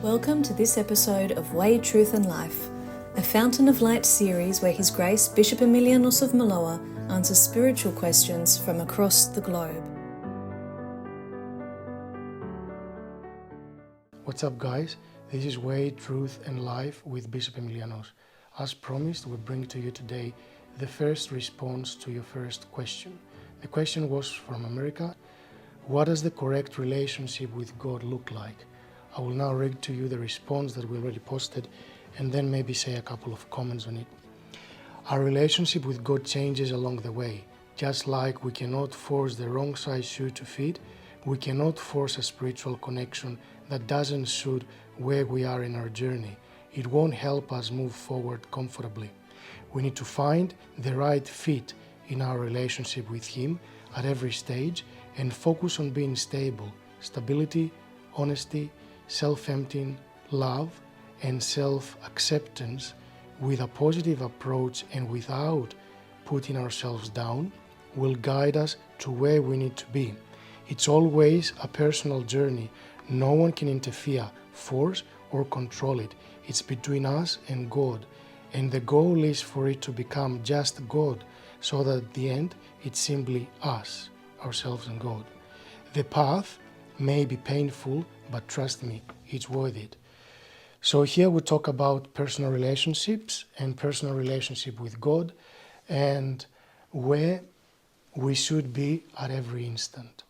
Welcome to this episode of Way, Truth and Life, a Fountain of Light series where His Grace Bishop Emilianos of Maloa answers spiritual questions from across the globe. What's up, guys? This is Way, Truth and Life with Bishop Emilianos. As promised, we bring to you today the first response to your first question. The question was from America. What does the correct relationship with God look like? I will now read to you the response that we already posted and then maybe say a couple of comments on it. Our relationship with God changes along the way. Just like we cannot force the wrong size shoe to fit, we cannot force a spiritual connection that doesn't suit where we are in our journey. It won't help us move forward comfortably. We need to find the right fit in our relationship with Him at every stage and focus on being stable, stability, honesty, self-emptying, love, and self-acceptance with a positive approach and without putting ourselves down will guide us to where we need to be. It's always a personal journey. No one can interfere, force, or control it. It's between us and God. And the goal is for it to become just God, so that at the end, it's simply us, ourselves and God. The path may be painful, but trust me, it's worth it. So here we talk about personal relationships and personal relationship with God and where we should be at every instant.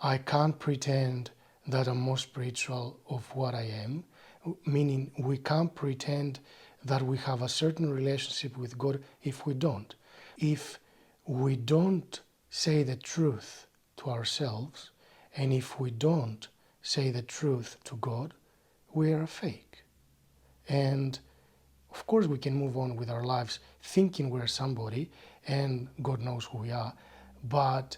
I can't pretend that I'm more spiritual of what I am, meaning we can't pretend that we have a certain relationship with God if we don't. If we don't say the truth to ourselves, and if we don't say the truth to God, we are a fake. And of course we can move on with our lives thinking we're somebody and God knows who we are, but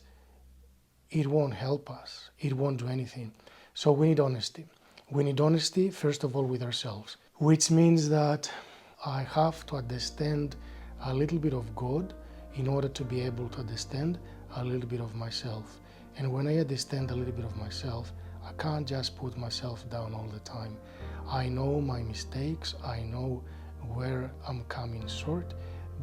it won't help us. It won't do anything. So we need honesty. We need honesty, first of all, with ourselves, which means that I have to understand a little bit of God in order to be able to understand a little bit of myself. And when I understand a little bit of myself, I can't just put myself down all the time. I know my mistakes, I know where I'm coming short,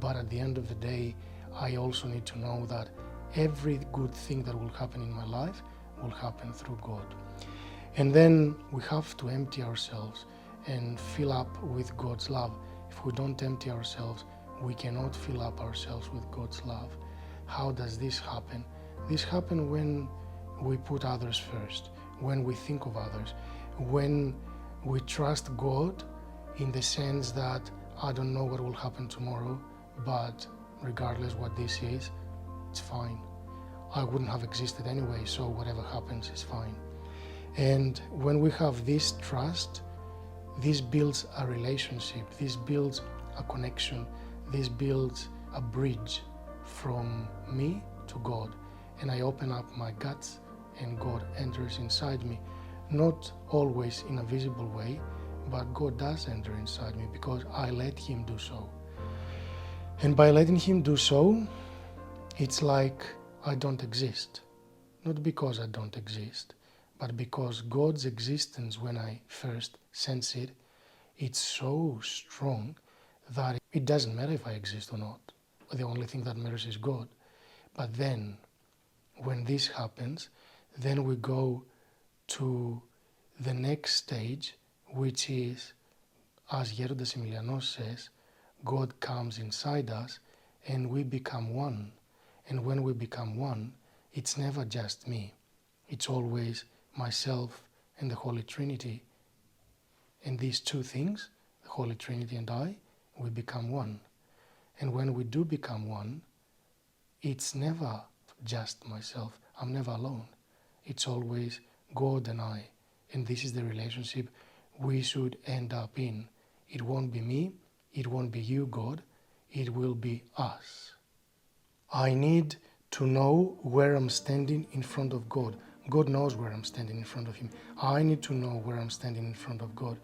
but at the end of the day, I also need to know that every good thing that will happen in my life will happen through God. And then we have to empty ourselves and fill up with God's love. If we don't empty ourselves, we cannot fill up ourselves with God's love. How does this happen? This happens when we put others first, when we think of others, when we trust God in the sense that I don't know what will happen tomorrow, but regardless what this is, it's fine. I wouldn't have existed anyway, so whatever happens is fine. And when we have this trust, this builds a relationship, this builds a connection, this builds a bridge from me to God. And I open up my guts and God enters inside me. Not always in a visible way, but God does enter inside me because I let Him do so. And by letting Him do so, it's like I don't exist. Not because I don't exist, but because God's existence, when I first sense it, it's so strong that it doesn't matter if I exist or not. The only thing that matters is God. But then, when this happens, then we go to the next stage, which is, as Orthodox Emilianos says, God comes inside us and we become one. And when we become one, it's never just me. It's always myself and the Holy Trinity. And these two things, the Holy Trinity and I, we become one. And when we do become one, it's never just myself. I'm never alone. It's always God and I. And this is the relationship we should end up in. It won't be me. It won't be you, God. It will be us. I need to know where I'm standing in front of God. God knows where I'm standing in front of Him. I need to know where I'm standing in front of God.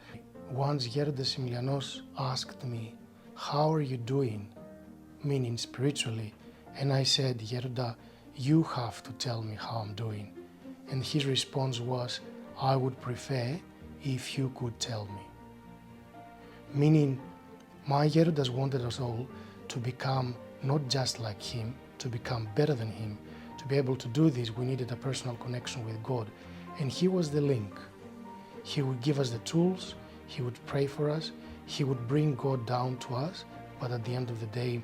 Once Orthodox Emilianos asked me, how are you doing? Meaning spiritually. And I said, Yerda, you have to tell me how I'm doing. And his response was, I would prefer if you could tell me. Meaning, my Herodas wanted us all to become not just like him, to become better than him. To be able to do this, we needed a personal connection with God. And he was the link. He would give us the tools, he would pray for us, he would bring God down to us, but at the end of the day,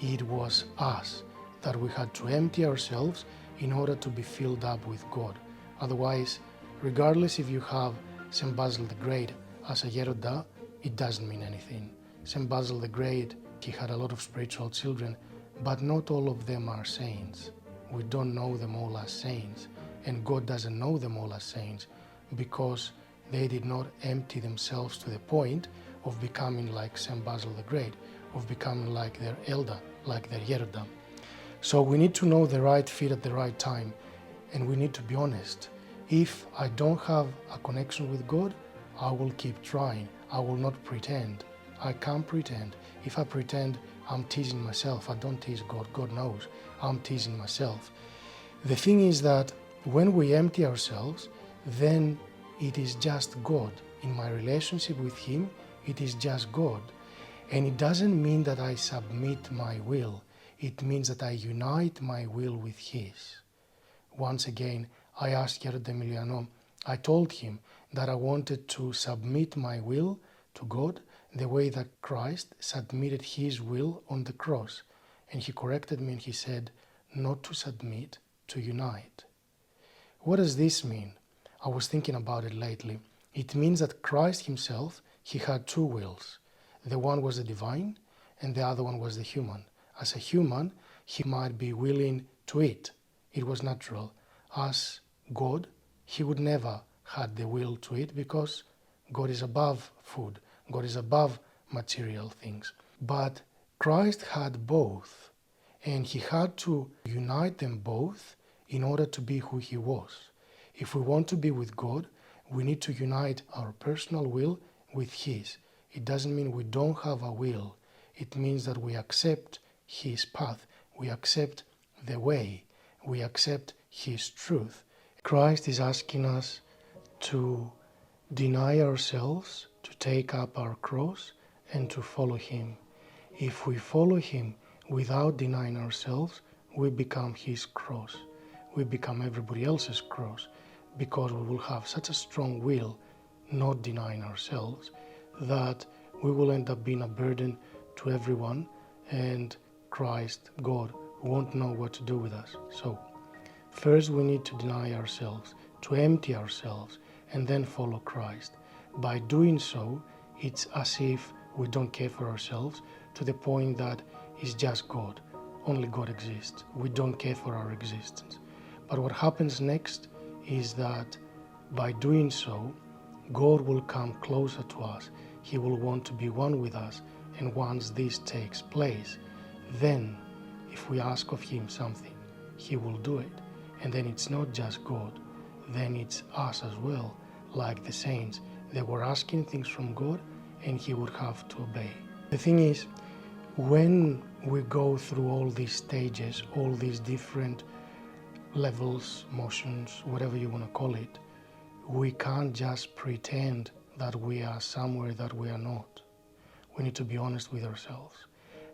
it was us that we had to empty ourselves in order to be filled up with God. Otherwise, regardless if you have St. Basil the Great as a Yeroda, it doesn't mean anything. St. Basil the Great, he had a lot of spiritual children, but not all of them are saints. We don't know them all as saints, and God doesn't know them all as saints because they did not empty themselves to the point of becoming like St. Basil the Great, of becoming like their elder, like their Yeroda. So we need to know the right fit at the right time, and we need to be honest. If I don't have a connection with God, I will keep trying. I will not pretend. I can't pretend. If I pretend, I'm teasing myself. I don't tease God. God knows. I'm teasing myself. The thing is that when we empty ourselves, then it is just God. In my relationship with Him, it is just God. And it doesn't mean that I submit my will. It means that I unite my will with His. Once again, I asked Bishop Emilianos, I told him that I wanted to submit my will to God the way that Christ submitted His will on the cross. And he corrected me and he said, not to submit, to unite. What does this mean? I was thinking about it lately. It means that Christ Himself, He had two wills. The one was the divine and the other one was the human. As a human, He might be willing to eat. It was natural. As God, He would never had the will to eat because God is above food. God is above material things. But Christ had both, and He had to unite them both in order to be who He was. If we want to be with God, we need to unite our personal will with His. It doesn't mean we don't have a will. It means that we accept His path. We accept the way. We accept His truth. Christ is asking us to deny ourselves, to take up our cross, and to follow Him. If we follow Him without denying ourselves, we become His cross. We become everybody else's cross because we will have such a strong will, not denying ourselves, that we will end up being a burden to everyone, and Christ, God, won't know what to do with us. So, first we need to deny ourselves, to empty ourselves, and then follow Christ. By doing so, it's as if we don't care for ourselves to the point that it's just God. Only God exists. We don't care for our existence. But what happens next is that by doing so, God will come closer to us. He will want to be one with us. And once this takes place, then if we ask of Him something, He will do it. And then it's not just God, then it's us as well. Like the saints, they were asking things from God and He would have to obey. The thing is, when we go through all these stages, all these different levels, motions, whatever you want to call it, we can't just pretend that we are somewhere that we are not. We need to be honest with ourselves.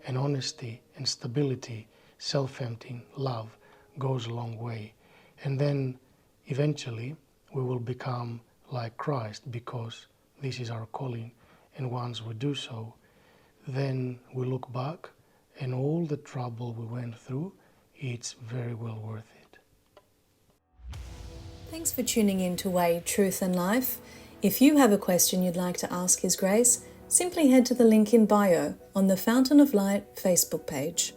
And honesty and stability, self-emptying, love goes a long way. And then eventually we will become like Christ because this is our calling. And once we do so, then we look back and all the trouble we went through, it's very well worth it. Thanks for tuning in to Way, Truth and Life. If you have a question you'd like to ask His Grace, simply head to the link in bio on the Fountain of Light Facebook page.